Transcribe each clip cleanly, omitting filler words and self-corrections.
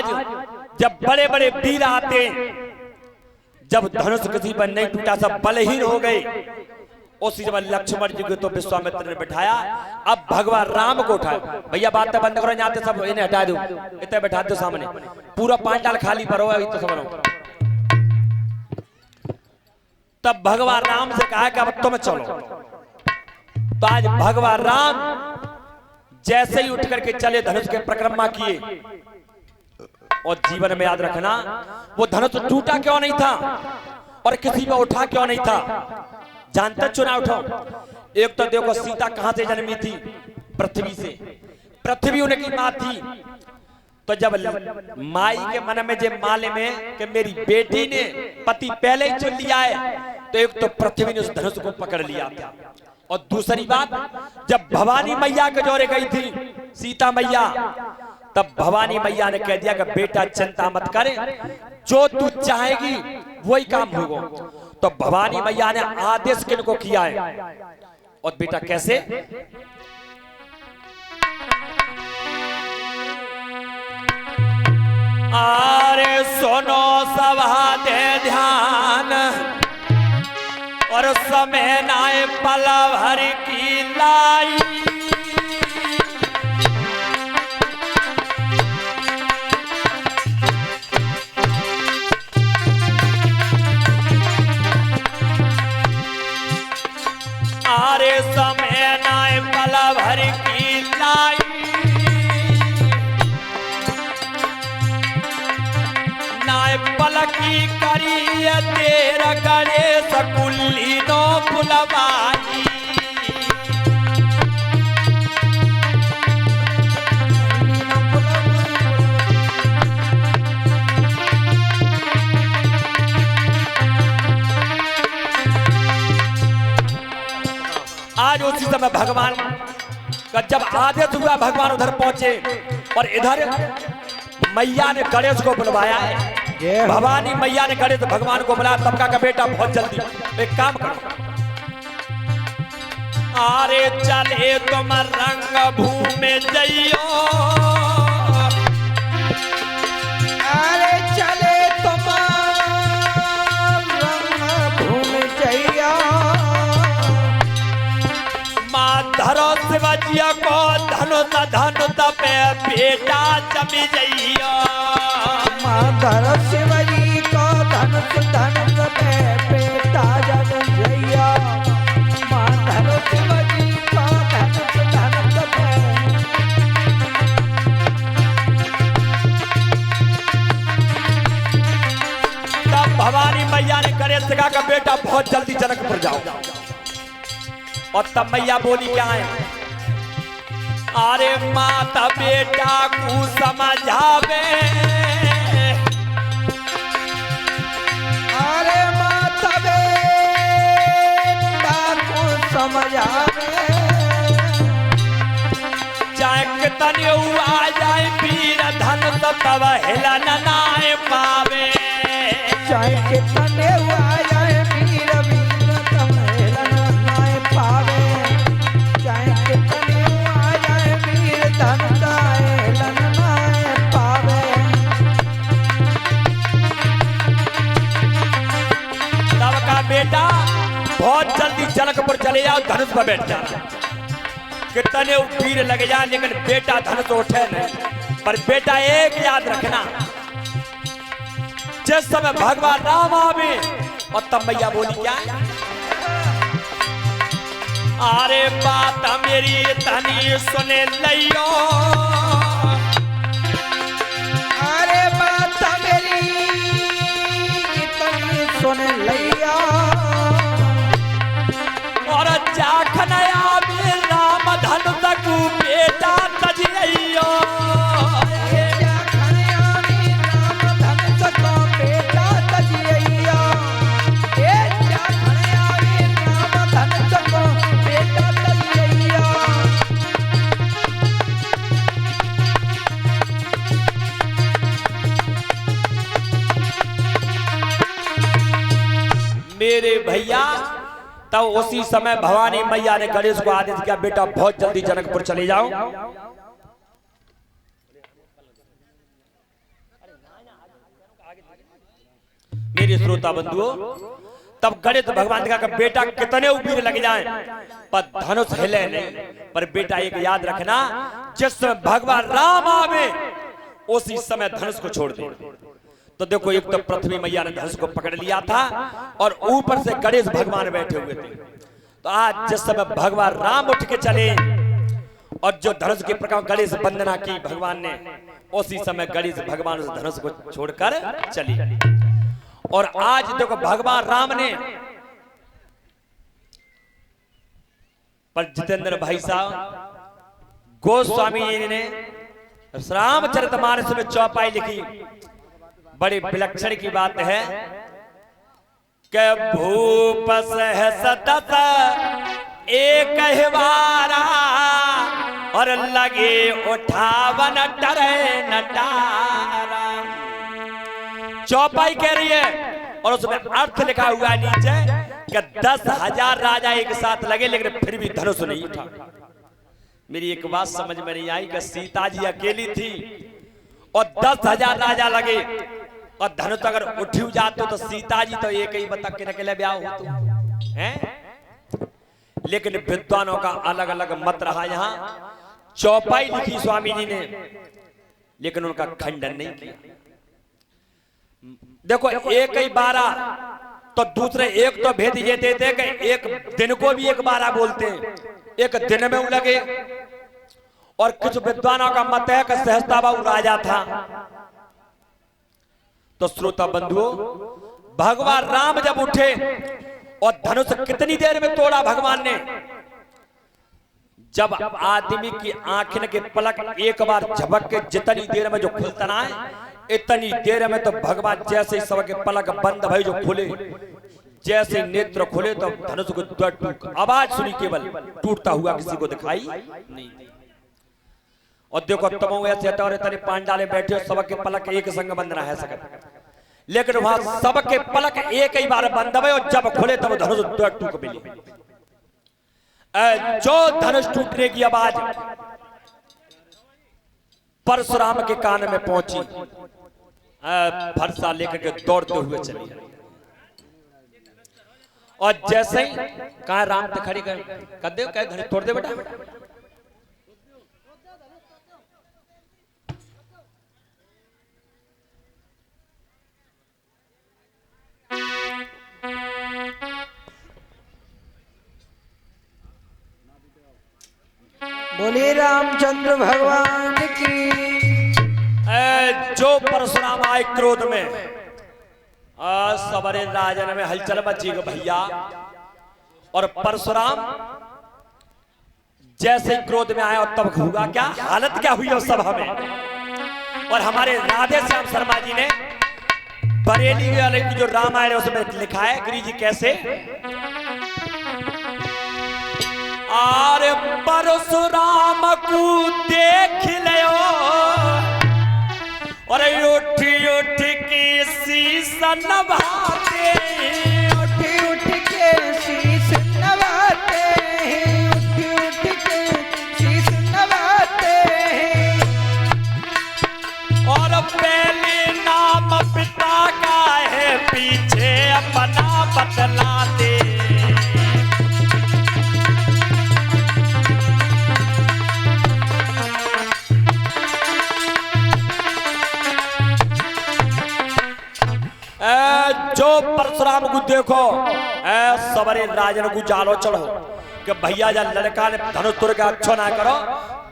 जब बड़े बड़े वीर आते, जब धनुष किसी पर नहीं टूटा, सब बलहीन हो गए, उसी समय लक्ष्मण जी को तो विश्वामित्र ने बिठाया। अब भगवान राम को उठाया। भैया बातें बंद करो, यहाँ सब इन्हें हटा दो, इतने बैठा दो सामने, पूरा पांडाल खाली पर हो तो समझो। तब भगवान राम से कहा कि अब तुम चलो। तो आज भगवान राम जैसे ही उठ करके चले, धनुष के परिक्रमा किए। और जीवन में याद रखना, वो धनुष टूटा क्यों नहीं था और किसी पे उठा क्यों नहीं था, जानते चुना उठो। एक तो देखो सीता कहां से जन्मी थी, पृथ्वी से, पृथ्वी उनकी मां थी। तो जब माई के मन में जे माले में कि मेरी बेटी ने पति पहले ही चुन लिया है, तो एक तो पृथ्वी ने उस धनुष को पकड़ लिया था। और दूसरी बात, जब भवानी मैया के जोरे गई थी सीता मैया, तब भवानी मैया ने कह दिया कि बेटा चिंता मत करे, जो तू चाहेगी वही काम होगा। तो भवानी मैया ने आदेश किनको किया है, और बेटा कैसे, अरे सुनो सभा दे ध्यान, और समय नाए पल भर की लाई, अरे समय नाए पल भर की लाई, नाए पल की करी देर करे सकुल्ली नो फुलवाई। आज उसी समय भगवान का जब आदेश हुआ, भगवान उधर पहुंचे और इधर मैया ने गणेश को बुलवाया है। भवानी मैया ने गणेश भगवान को बुलाया। तब का बेटा बहुत जल्दी एक काम करो, अरे चले तुम रंग भूमि जइयो, अरे चले तुम रंग भूमि जइयो, धरो शिवजिया को धनुष धनुष पे बेटा जमी जइयो, धरो शिवजी को धनुष धनुष पे बेटा जम जइयो, धरो शिवजी को धनुष धनुष पे। तब भवानी मैया ने गणेश कहा का बेटा बहुत जल्दी जनकपुर जाओ। और तब मैया बोली क्या है, अरे माता बेटा को समझावे, अरे माता बेटा को समझावे, चाहे कितने आ जाए वीर धन तब हिलन नाए पावे, चाहे कितने आ जाए वीर वीर तब हिलन नाए पावे, चाहे कितने आ जाए वीर धन हिलन नाए पावे। तब का बेटा बहुत जल्दी जनकपुर चले जाओ, धनुष पर बैठ जाओ, कितने वीर लगे जाए लेकिन बेटा धनुष उठे नहीं। पर बेटा एक याद रखना, जिस समय भगवान राम आवे, और तब मैया बोली क्या, अरे बात मेरी तनी सुने लियो, अरे बात मेरी तनी सुन लियो, और चाखनया में राम धनुष को बेटा तजियो, मेरे भैया। तब उसी समय भवानी मैया ने गणेश को आदेश किया, बेटा बहुत जल्दी जनकपुर चले जाओ। मेरे श्रोता बंधुओं, तब गणेश भगवान का बेटा कितने वीर लग जाए पर धनुष हिले नहीं। पर बेटा एक याद रखना, जिस समय भगवान राम आवे उसी समय धनुष को छोड़ दे। तो देखो, एक तो पृथ्वी मैया ने धनुष को पकड़ लिया था और ऊपर से गणेश भगवान बैठे हुए थे। तो आज जिस समय भगवान राम उठ के चले और जो धनुष के प्रकार गणेश वंदना की भगवान ने, उसी समय गणेश भगवान उस धनुष को छोड़कर चली। और आज देखो भगवान राम ने, पर जितेंद्र भाई साहब गोस्वामी जी ने रामचरितमानस में चौपाई लिखी, बड़ी विलक्षण की बात है कि भूप है सतत एक हिवारा और लगे उठावन डरे नटारा। चौपाई कह रही है और उसमें अर्थ लिखा हुआ है नीचे कि 10,000 राजा एक साथ लगे लेकिन फिर भी धनुष नहीं उठा। मेरी एक बात समझ में नहीं आई कि सीता जी अकेली थी और 10,000 राजा लगे और धनुष अगर उठी जाते तो सीता जी तो एक ही बता के अकेले ब्याह होते हैं। लेकिन विद्वानों का अलग अलग मत रहा। यहाँ चौपाई लिखी स्वामी जी ने, लेकिन उनका खंडन नहीं किया। देखो, एक ही 12 तो दूसरे एक तो भेद ये देते कि एक दिन को भी एक 12 बोलते, एक दिन में लगे। और कुछ विद्वानों का मत है कि सहस्त्रबाहु राजा था। तो श्रोता बंधुओं, भगवान राम जब उठे और धनुष कितनी देर में तोड़ा भगवान ने, जब आदमी की आंखें के पलक एक बार झपक के जितनी देर में जो खुलता है, इतनी देर में तो भगवान जैसे सबके पलक बंद भई जो खुले, जैसे नेत्र खुले तो धनुष को टूट, आवाज सुनी केवल, टूटता हुआ किसी को दिखाई नहीं। और देखो तमो ऐसे और इतने पांडाले बैठे, सबके पलक एक संग बंद ना है सकत, लेकिन वहां सबके पलक एक ही बार बंद हुए और जब खुले तब धनुष टूट मिली। जो धनुष टूटने की आवाज परशुराम के कान में पहुंची, फरसा लेकर के दौड़ते हुए चले। और जैसे ही कहा राम ते खड़ी कर दे, कहे धनुष तोड़ दे बेटा। बोले रामचंद्र भगवान की। जो परशुराम आए क्रोध में, सबरे राजन में हलचल मची भैया। और परशुराम जैसे क्रोध में आया और तब हुआ क्या, हालत क्या हुई उस सभा में। और हमारे राधे श्याम शर्मा जी ने बरेली वाले की जो रामायण है उसमें लिखा है, गिरी जी कैसे, आरे परशुराम को देख लियो और उठी उठ के शीश नभाते, उठी उठ के शीश नभाते, उठी उठ के शीश नभाते। और पहले नाम पिता का है, पीछे अपना बतलाते। जो परशुराम को देखो सबरे राजन को जालो चढ़ो कि भैया जा लड़का ने धनुष तोड़ के अच्छो ना करो,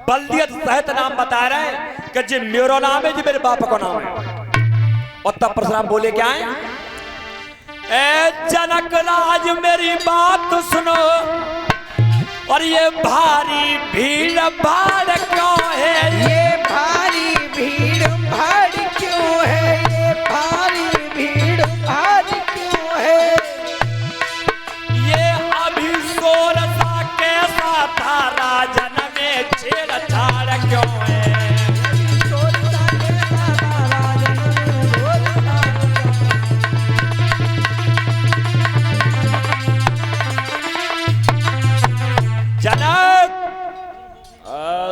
बल्दियत सहित नाम बता रहे कि जी मेरो नाम है, जी मेरे बाप को नाम है। और तब परशुराम बोले क्या है, ए जनक राज मेरी बात सुनो, और ये भारी भीड़ भाड़ क्यों है, ये भारी भीड़ भाड़ क्यों है, ये भारी भीड़ भाड़ क्यों है। ये अभी शोर सा कैसा था, राजन में छेड़छाड़ क्यों है। जनक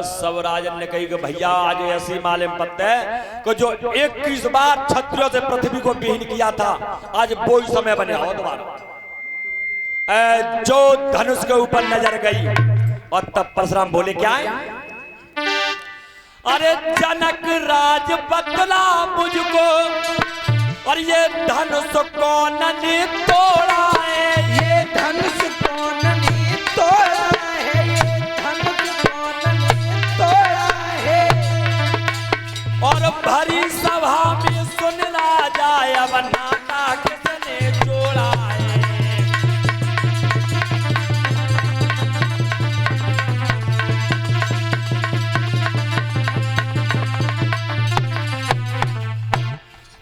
सब राजन ने कही कि भैया आज ऐसी मालूम पड़ता है कि जो 21 बार क्षत्रियों से पृथ्वी को विहीन किया था, आज वो ही समय बने हो दोबारा। जो धनुष के ऊपर नजर गई और तब परशुराम बोले क्या है, अरे जनक राज बतला मुझको और ये धनुष कौन ने तोड़ा है, ये धनुष कौन ने तोड़ा है, ये धनुष कौन ने तोड़ा है। और भरी सभा में सुनना जाए अब नाता किसने जोड़ा है।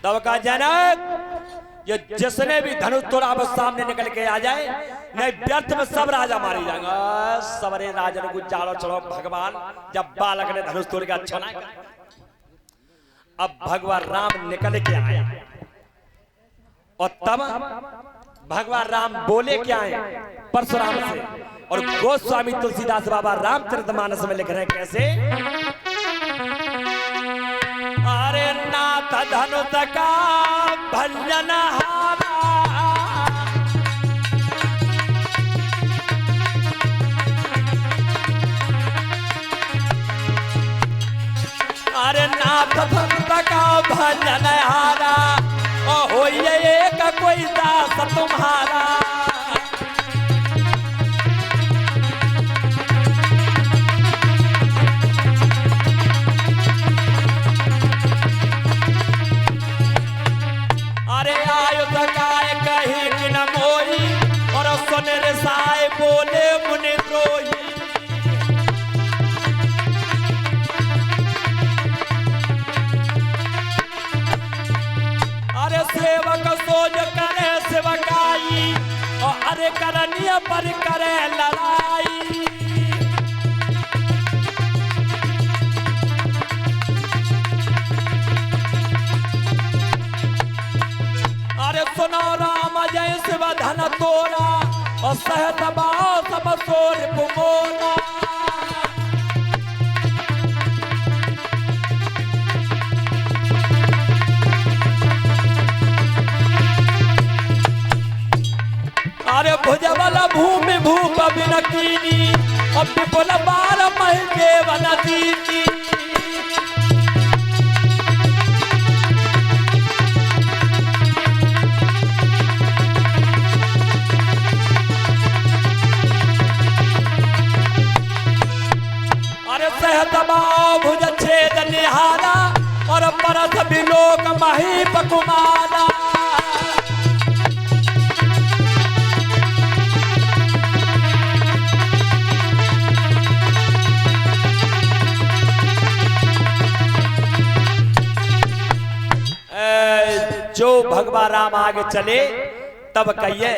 तब का जनक ये जिसने भी धनुष तोड़ा अब सामने निकल के आ जाए, नहीं व्यर्थ में सब राजा मारे जाएंगे। सबरे राजन को चारों चढ़ो भगवान, जब बालक ने धनुष तोड़ के अच्छा ना। अब भगवान राम निकल के आए और तब भगवान राम बोले क्या है परशुराम से, और गोस्वामी तुलसीदास बाबा रामचरितमानस में लिख रहे हैं कैसे, अरे नाथ धनुष का भंजन हारा, अरे नाथ धनुष का भंजन हारा, और हो एक कोई दास तुम्हारा। अरे आयुध काय कही कि न मोई, और सुन रसाय बोले मुनि द्रोही। अरे सेवक सोज करे सेवकाई, और अरे करनिया पर करे लड़ाई। अरे सुनो राम जय शिव धन तोड़ा, और सहत बाओ सब सोर पुमोना। अरे भुजबल भूमि भूप बिनकीनी, और विपुल बाल मह देवन दीनी। दबाओ भुज छेद निहारा, और परस बिलोक महीप कुमारा। जो भगवान राम आगे चले तब कहिए,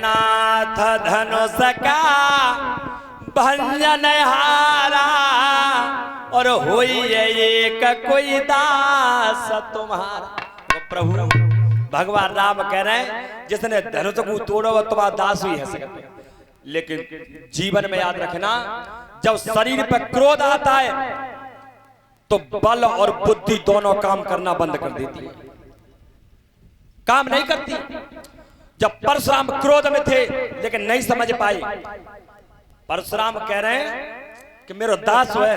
नाथ धनुष का भंजन हारा, और होई एक कोई दास तुम्हारा। तो प्रभु भगवान राम कह रहे हैं जिसने धनुष को तोड़ो वो तुम्हारा दास ही है सकते। लेकिन जीवन में याद रखना, जब शरीर पर क्रोध आता है तो बल और बुद्धि दोनों काम करना बंद कर देती है, काम नहीं करती। जब परशुराम क्रोध में थे लेकिन नहीं समझ पाई, परशुराम कह रहे हैं कि मेरा दास है,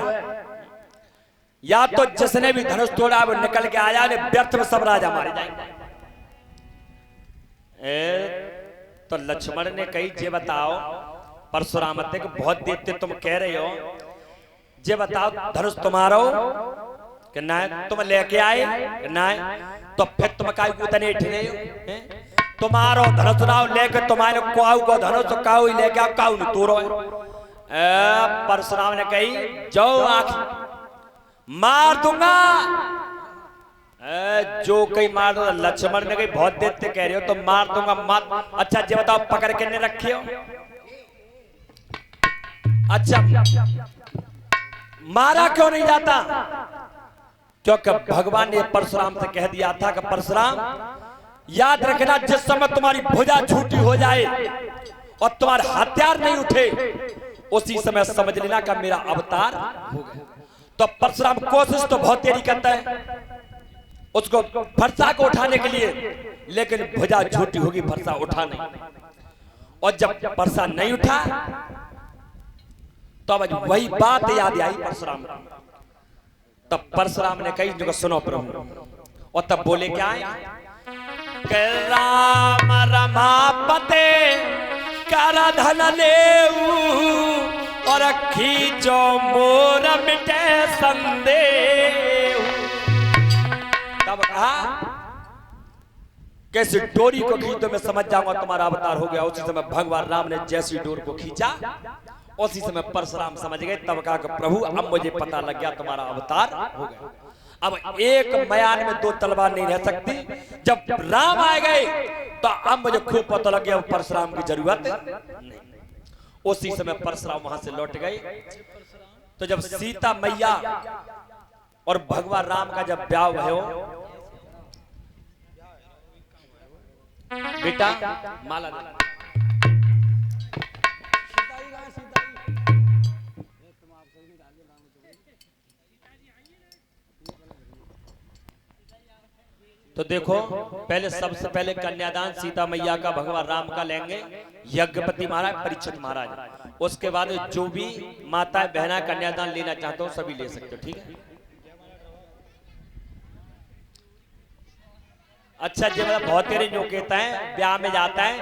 या तो जिसने भी धनुष तोड़ा वो निकल के आया, व्यर्थ में सब राजा मारे जाएंगे। तो लक्ष्मण ने कही, जे बताओ परशुराम को बहुत देते तुम कह रहे हो, जे बताओ धनुष तुम्हारा कि ना तुम लेके आए ना, तो फिर तुम काय को तने ठले तुम्हारो धनुष नाव लेके तुम्हारे काऊ को धनुष काऊ ही लेके आओ, काऊ ने तोड़ो। परशुराम ने कही, जाओ आंख मार दूंगा। जो कहीं मार दो। लक्ष्मण ने कही, बहुत देते कह रहे हो तो मार दूंगा। मार, अच्छा जे बताओ पकड़ के नहीं रखे हो? अच्छा मारा क्यों नहीं जाता? क्योंकि भगवान ने परशुराम से कह दिया था कि परशुराम याद रखना, जिस समय तुम्हारी भुजा छूटी हो जाए और तुम्हारे हथियार नहीं उठे उसी समय समझ लेना का मेरा अवतार हो गया। तो परशुराम कोशिश तो बहुत तेरी करता है उसको फरसा को उठाने के लिए, लेकिन भुजा छोटी होगी, फरसा उठा नहीं। और जब फरसा नहीं उठा तो अब वही बात याद आई परशुराम को। तब परशुराम ने कही जो सुनो प्रभु, और तब बोले क्या है, राम रमापते कर धन लेऊ और खींचो मोर मिटे संदेह। तब कहा कैसे डोरी को खींचो मैं समझ जाऊंगा तुम्हारा अवतार हो गया। उसी समय भगवान राम ने जैसी डोर को खींचा उसी समय परशुराम समझ गए। तब कहा कि प्रभु अब मुझे पता लग गया तुम्हारा अवतार हो गया। अब एक मयान में दो तलवार नहीं रह सकती। जब राम आ गए तो अब मुझे खूब पता लग गया परशुराम की जरूरत नहीं। उसी समय परशुराम वहां से लौट गए। तो जब सीता मैया और भगवान राम का जब ब्याह भयो, बेटा माला तो देखो, पहले सबसे पहले कन्यादान सीता मैया का भगवान राम का लेंगे यज्ञपति महाराज, परीक्षित महाराज। उसके बाद जो भी माता बहना कन्यादान लेना चाहते हो सभी ले सकते हो, ठीक है। अच्छा जी, मतलब बहुत तेरे जो कहता है ब्याह में जाता है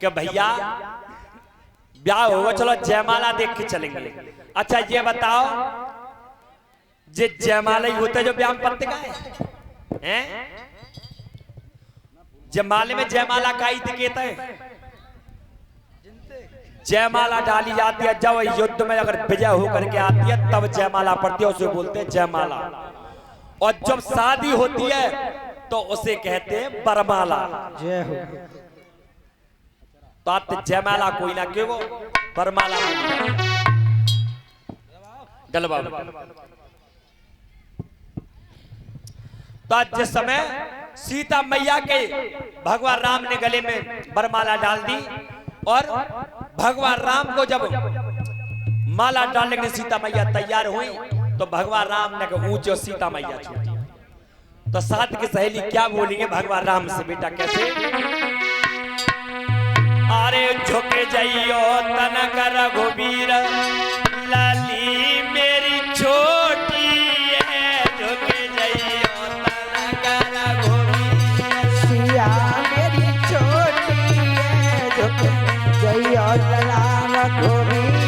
कि भैया ब्याह होगा चलो जयमाला देख के चलेंगे। अच्छा ये बताओ जे जयमाला ही होता है जो ब्याह में पत्ते का है? जयमाले में जयमाला का ही कहता है। जयमाला डाली जाती है जब युद्ध में अगर विजय होकर के आती है तब जयमाला पड़ती है, उसे बोलते हैं जयमाला। और जब शादी होती है तो उसे कहते हैं बरमाला। जय हो। तो आप जयमाला कोई ना क्यों बरमाला डलवा। तो जिस समय सीता मैया के भगवान राम ने गले में बरमाला डाल दी और भगवान राम को जब माला डालने के लिए सीता मैया तैयार हुई तो भगवान राम ने कहा ऊंचे और सीता मैया छोटी। तो साथ की सहेली क्या बोलेंगे भगवान राम से, बेटा कैसे? अरे झुके जाइयो तनक रघुबीर लाली मेरी छोटी है, झुके जाइयो तनक रघुबीर सिया मेरी छोटी है, झुके जाइयो तनक रघुबीर।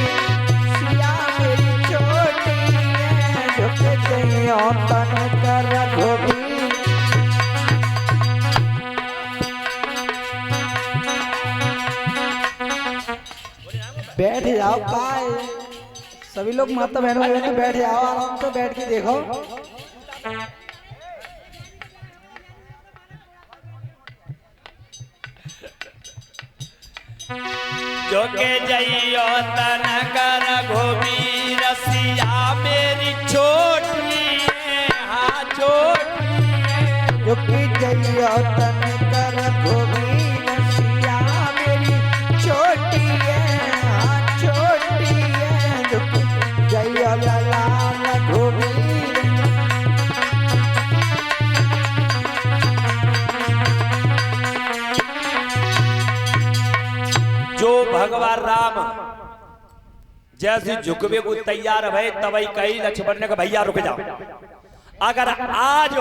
सिया मेरी छोटी है, झुके जाइयो तनक रघुबीर। बैठ जाओ काल, सभी लोग माता बहनों में बैठ जाओ, आराम से बैठ के देखो। झुके जाइयो तनक रघुबीर सिया मेरी छोटी है, हाँ छोटी है। झुके जाइयो तनक रघुबीर सिया मेरी छोटी है, हाँ छोटी है। झुके जाइयो लाला रघुबीर। जो भगवान राम जैसे झुकवे को तैयार भय तभी कही लक्ष्मण ने कहा भैया रुक जाओ। अगर आज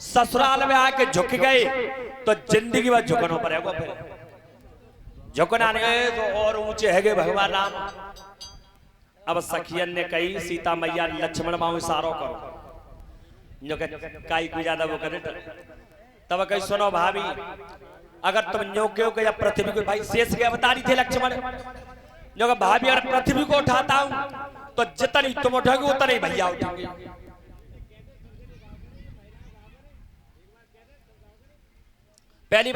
ससुराल में आके झुक गए तो जिंदगी भर झुकना पड़ेगा, फिर झुकना नहीं तो और ऊंचे है भगवान राम। अब सखियन ने कही सीता मैया लक्ष्मण बाहु इशारो करो, जो काई को ज्यादा वो करे। तब कही सुनो भाभी, अगर तुम न्योक्यो को या पृथ्वी को, भाई शेष के अवतारी थे लक्ष्मण, जो भाभी अगर पृथ्वी को उठाता हूं तो जितनी तुम उठोगे उतना ही भैया उठेंगे। पहली